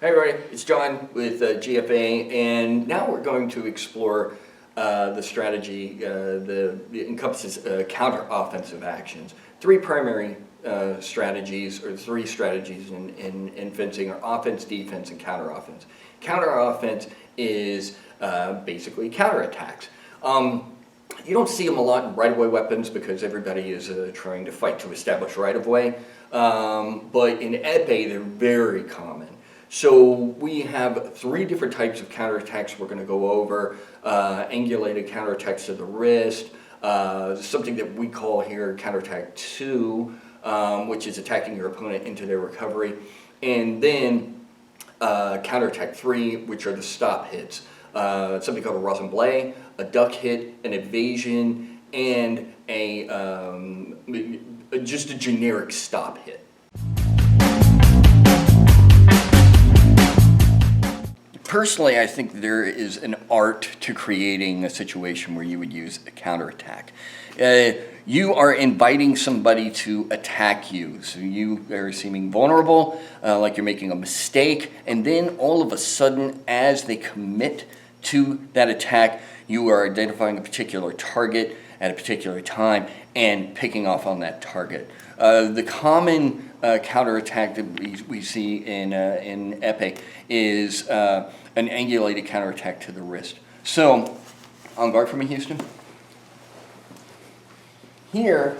Hi everybody, it's John with GFA, and now we're going to explore the strategy that encompasses counter-offensive actions. Three primary strategies, or three strategies in fencing are offense, defense, and counter-offense. Counter-offense is basically counterattacks. You don't see them a lot in right-of-way weapons because everybody is trying to fight to establish right-of-way, but in epee they're very common. So we have three different types of counterattacks we're going to go over. Angulated counterattacks to the wrist, something that we call here counterattack 2, which is attacking your opponent into their recovery, and then counterattack 3, which are the stop hits. Something called a rassemble, a duck hit, an evasion, and just a generic stop hit. Personally, I think there is an art to creating a situation where you would use a counterattack. You are inviting somebody to attack you, so you are seeming vulnerable, like you're making a mistake, and then all of a sudden, as they commit to that attack, you are identifying a particular target at a particular time and picking off on that target. The common counterattack that we see in epee is an angulated counterattack to the wrist. So, on guard for me, Houston. Here,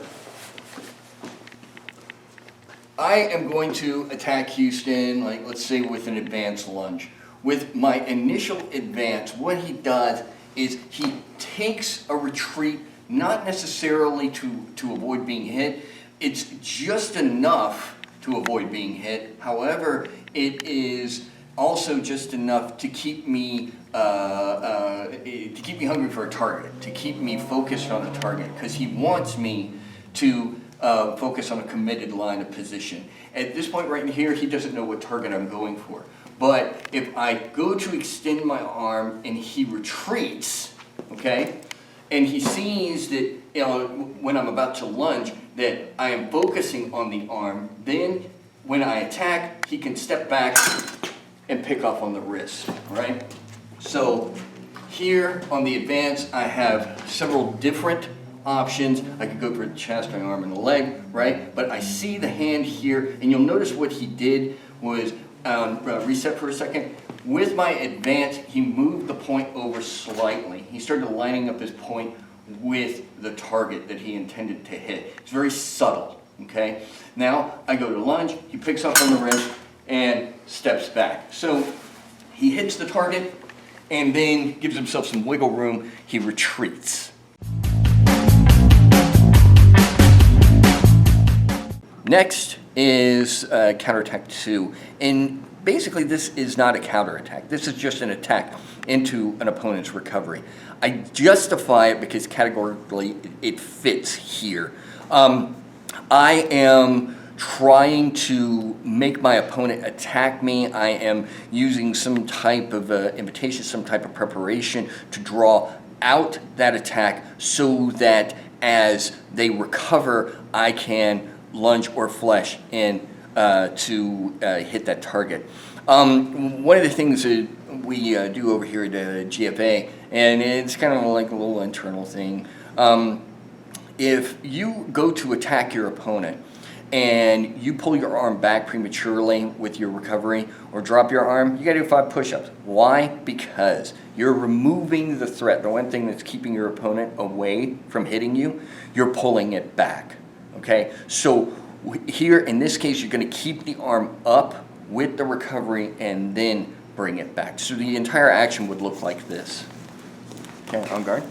I am going to attack Houston, like let's say with an advanced lunge. With my initial advance, what he does is he takes a retreat, not necessarily to avoid being hit. It's just enough to avoid being hit. However, it is also just enough to keep me hungry for a target, to keep me focused on a target, because he wants me to focus on a committed line of position. At this point right here, he doesn't know what target I'm going for. But if I go to extend my arm and he retreats, okay, and he sees that, you know, when I'm about to lunge, that I am focusing on the arm, then when I attack, he can step back and pick off on the wrist, right? So here on the advance, I have several different options. I could go for the chest, my arm, and the leg, right? But I see the hand here, and you'll notice what he did was reset for a second. With my advance, he moved the point over slightly. He started lining up his point with the target that he intended to hit. It's very subtle, okay? Now, I go to lunge, he picks up on the wrist and steps back. So, he hits the target and then gives himself some wiggle room. He retreats. Next is counterattack 2, and basically this is not a counterattack. This is just an attack into an opponent's recovery. I justify it because categorically it fits here. I am trying to make my opponent attack me. I am using some type of invitation, some type of preparation to draw out that attack so that as they recover, I can lunge or flesh in to hit that target. One of the things that we do over here at GFA, and it's kind of like a little internal thing, if you go to attack your opponent and you pull your arm back prematurely with your recovery or drop your arm, you gotta do 5 push-ups. Why? Because you're removing the threat. The one thing that's keeping your opponent away from hitting you, you're pulling it back. Okay, so here in this case, you're going to keep the arm up with the recovery and then bring it back. So the entire action would look like this. Okay, on guard.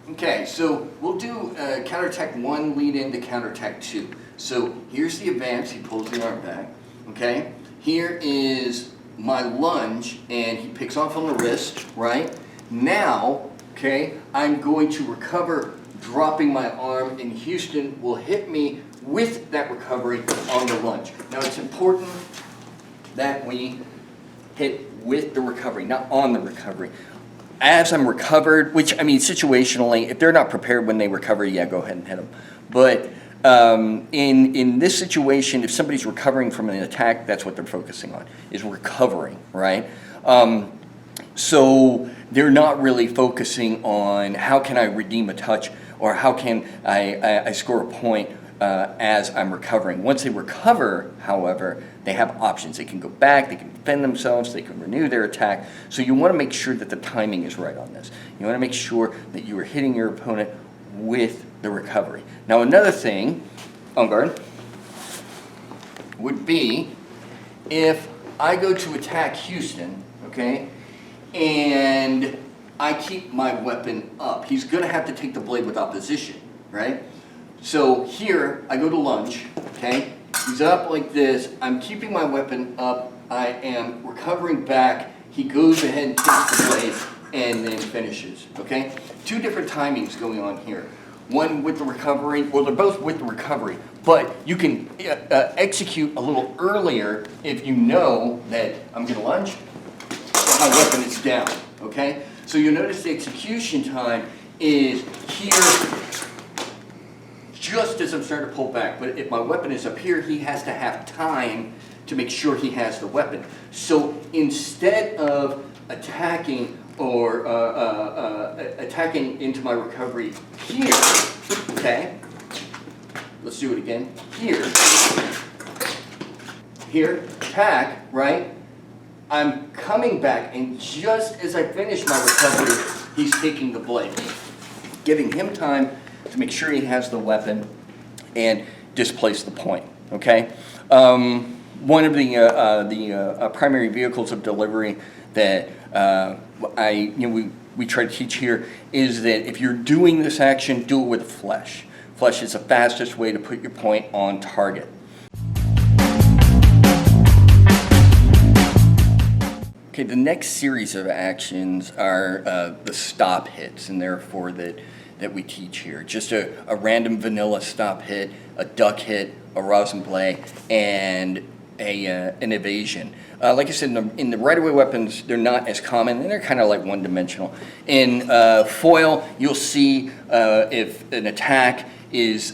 Okay, so we'll do counterattack 1 lead into counterattack 2. So here's the advance, he pulls the arm back. Okay, here is my lunge and he picks off on the wrist, right? Now, okay, I'm going to recover, dropping my arm, and Houston will hit me with that recovery on the lunge. Now, it's important that we hit with the recovery, not on the recovery. As I'm recovered, which, I mean, situationally, if they're not prepared when they recover, yeah, go ahead and hit them. But In this situation, if somebody's recovering from an attack, that's what they're focusing on, is recovering, right? So they're not really focusing on how can I redeem a touch or how can I score a point as I'm recovering. Once they recover, however, they have options. They can go back, they can defend themselves, they can renew their attack. So you want to make sure that the timing is right on this. You want to make sure that you are hitting your opponent with the recovery. Now another thing, on guard, would be if I go to attack Houston, okay, and I keep my weapon up. He's going to have to take the blade with opposition, right? So here, I go to lunge, okay? He's up like this. I'm keeping my weapon up. I am recovering back. He goes ahead and takes the blade and then finishes, okay? Two different timings going on here. One with the recovery, well, they're both with the recovery, but you can execute a little earlier if you know that I'm going to lunge, my weapon is down, okay? So you'll notice the execution time is here just as I'm starting to pull back. But if my weapon is up here, he has to have time to make sure he has the weapon. So instead of attacking or attacking into my recovery here, okay? Let's do it again. Here, attack, right? I'm coming back, and just as I finish my recovery, he's taking the blade, giving him time to make sure he has the weapon and displace the point, okay? One of the primary vehicles of delivery that we try to teach here is that if you're doing this action, do it with flesh. Flesh is the fastest way to put your point on target. Okay, the next series of actions are the stop hits, and therefore that we teach here. Just a random vanilla stop hit, a duck hit, a rosin play, and an evasion. Like I said, in the right-of-way weapons, they're not as common, and they're kind of like one-dimensional. In foil, you'll see if an attack is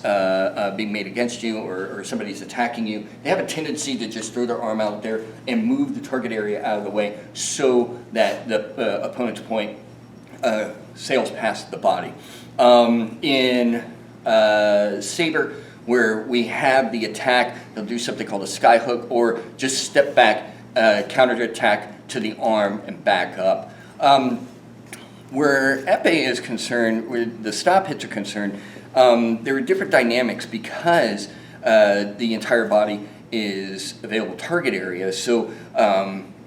being made against you or somebody's attacking you, they have a tendency to just throw their arm out there and move the target area out of the way so that the opponent's point sails past the body. In saber, where we have the attack, they'll do something called a sky hook or just step back, counter attack to the arm and back up. Where epee is concerned, where the stop hits are concerned, there are different dynamics because the entire body is available target area. So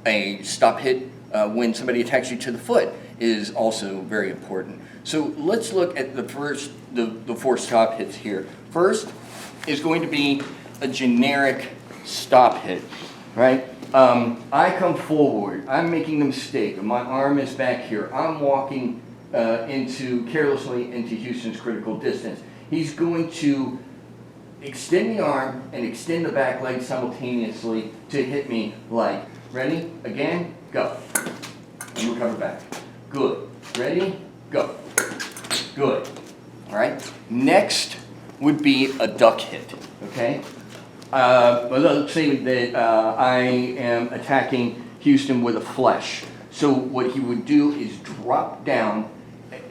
a stop hit when somebody attacks you to the foot is also very important. So let's look at the four stop hits here. First is going to be a generic stop hit, right? I come forward, I'm making the mistake, my arm is back here, I'm walking carelessly into Houston's critical distance. He's going to extend the arm and extend the back leg simultaneously to hit me like, ready, again, go. And recover back. Good. Ready, go. Good. All right. Next would be a duck hit, okay? Well, let's say that I am attacking Houston with a flesh. So what he would do is drop down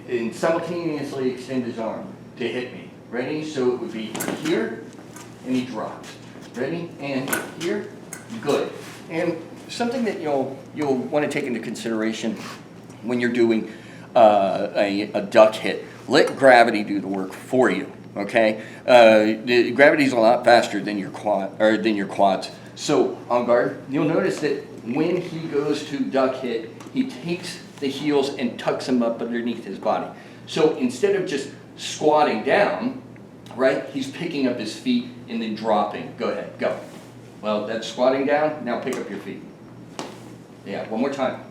and simultaneously extend his arm to hit me. Ready? So it would be here, and he drops. Ready? And here. Good. And something that you'll want to take into consideration when you're doing a duck hit, let gravity do the work for you. Okay, gravity is a lot faster than your quads. So on guard, you'll notice that when he goes to duck hit, he takes the heels and tucks them up underneath his body. So instead of just squatting down, right, he's picking up his feet and then dropping. Go ahead, go. Well, that's squatting down. Now pick up your feet. Yeah, one more time.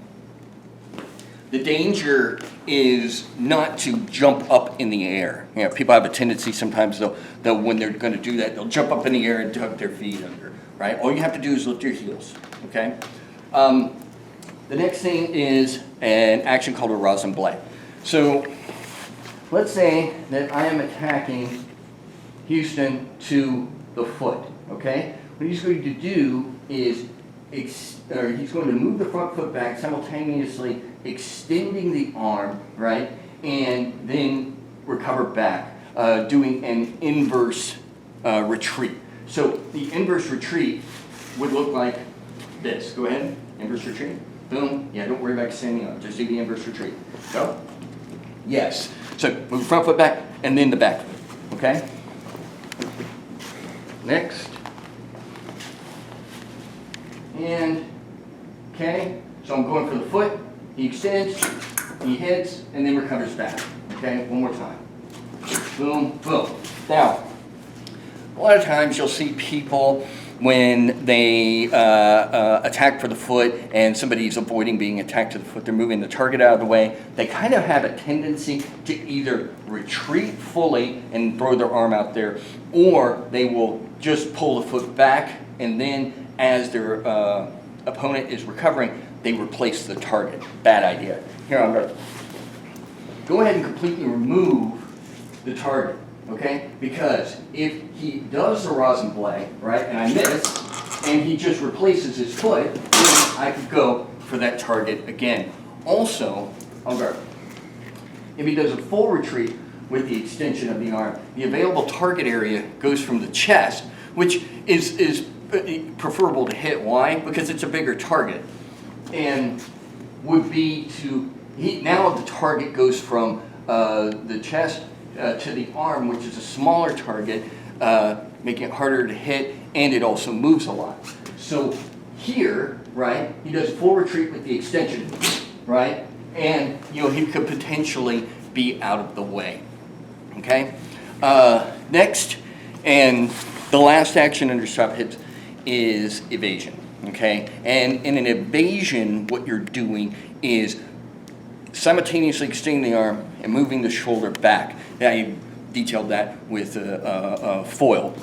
The danger is not to jump up in the air. You know, people have a tendency sometimes they'll when they're going to do that, they'll jump up in the air and tuck their feet under, right? All you have to do is lift your heels, okay? The next thing is an action called a rosin blade. So let's say that I am attacking Houston to the foot, okay? What he's going to do is he's going to move the front foot back, simultaneously extending the arm, right? And then recover back, doing an inverse retreat. So the inverse retreat would look like this. Go ahead, inverse retreat. Boom. Yeah, don't worry about extending up. Just do the inverse retreat. Go. Yes. So move the front foot back and then the back foot. Okay? Next. And, okay, so I'm going for the foot. He extends, he hits, and then recovers back. Okay, one more time. Boom, boom. Now, a lot of times you'll see people when they attack for the foot and somebody's avoiding being attacked to the foot, they're moving the target out of the way, they kind of have a tendency to either retreat fully and throw their arm out there, or they will just pull the foot back, and then as their opponent is recovering, they replace the target. Bad idea. Here, I'm going to go ahead and completely remove the target. Okay? Because if he does the rosin blade, right, and I miss, and he just replaces his foot, then I could go for that target again. Also, I'll guard. If he does a full retreat with the extension of the arm, the available target area goes from the chest, which is preferable to hit. Why? Because it's a bigger target. And would be to, now the target goes from the chest to the arm, which is a smaller target, making it harder to hit, and it also moves a lot. So here, right, he does full retreat with the extension, right, and he could potentially be out of the way. Okay. Next, and the last action under stop hits is evasion. Okay, and in an evasion, what you're doing is simultaneously extending the arm and moving the shoulder back. Now, I detailed that with a foil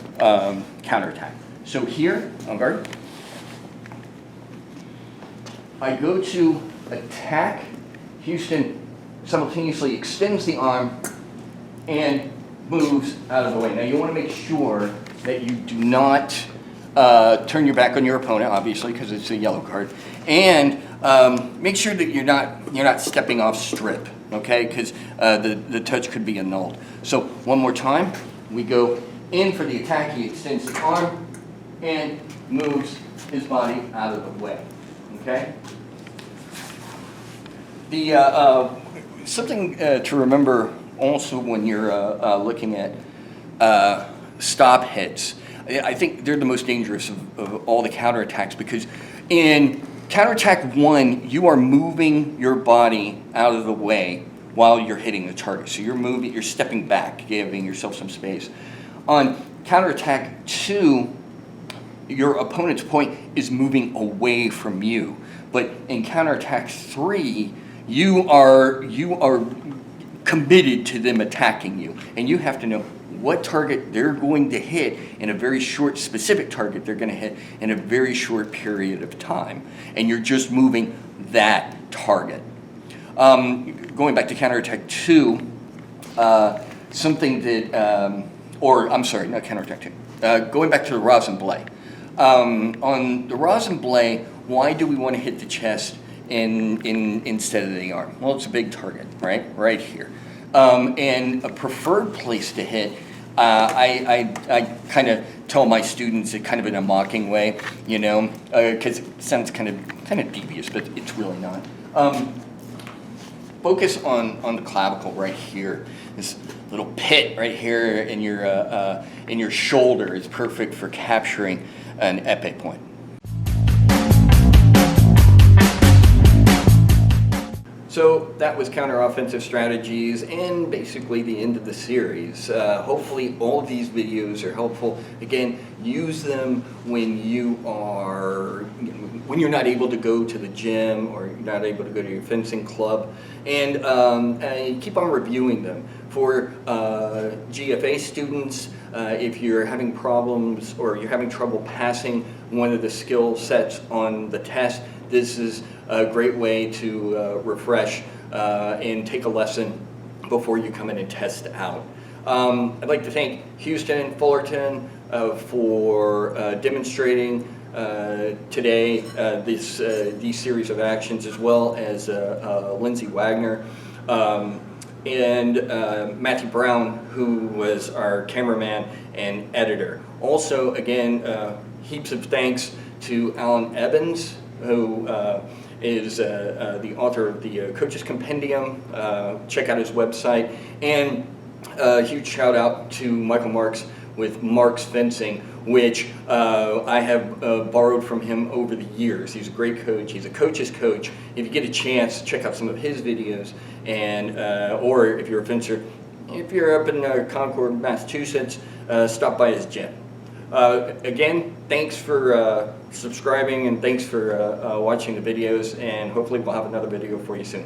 counterattack. So here, on guard, I go to attack. Houston simultaneously extends the arm and moves out of the way. Now, you want to make sure that you do not turn your back on your opponent, obviously, because it's a yellow card, and make sure that you're not stepping off strip, okay? Because the touch could be annulled. So one more time, we go in for the attack. He extends the arm and moves his body out of the way, okay? The something to remember also when you're looking at stop hits. I think they're the most dangerous of all the counterattacks, because in counterattack 1, you are moving your body out of the way while you're hitting the target. So you're stepping back, giving yourself some space. On counterattack 2, your opponent's point is moving away from you. But in counterattack 3, you are committed to them attacking you, and you have to know what target they're going to hit in a very short, specific target they're going to hit in a very short period of time. And you're just moving that target. Going back to counterattack 2, something that, or I'm sorry, not counterattack 2. Going back to the rosin blade. On the rosin blade, why do we want to hit the chest instead of the arm? Well, it's a big target, right? Right here. And a preferred place to hit, I kind of tell my students it kind of in a mocking way, because it sounds kind of devious, but it's really not. Focus on the clavicle right here. This little pit right here in your shoulder is perfect for capturing an epee point. So that was counter-offensive strategies and basically the end of the series. Hopefully all of these videos are helpful. Again, use them when you're not able to go to the gym or you're not able to go to your fencing club, and keep on reviewing them. For GFA students, if you're having problems or you're having trouble passing one of the skill sets on the test, this is a great way to refresh and take a lesson before you come in and test out. I'd like to thank Houston Fullerton for demonstrating today these series of actions, as well as Lindsay Wagner and Matthew Brown, who was our cameraman and editor. Also, again, heaps of thanks to Alan Evans, who is the author of the Coaches Compendium. Check out his website. And a huge shout out to Michael Marks with Marks Fencing, which I have borrowed from him over the years. He's a great coach. He's a coach's coach. If you get a chance, check out some of his videos, and or if you're a fencer, if you're up in Concord, Massachusetts, stop by his gym. Again, thanks for subscribing, and thanks for watching the videos, and hopefully we'll have another video for you soon.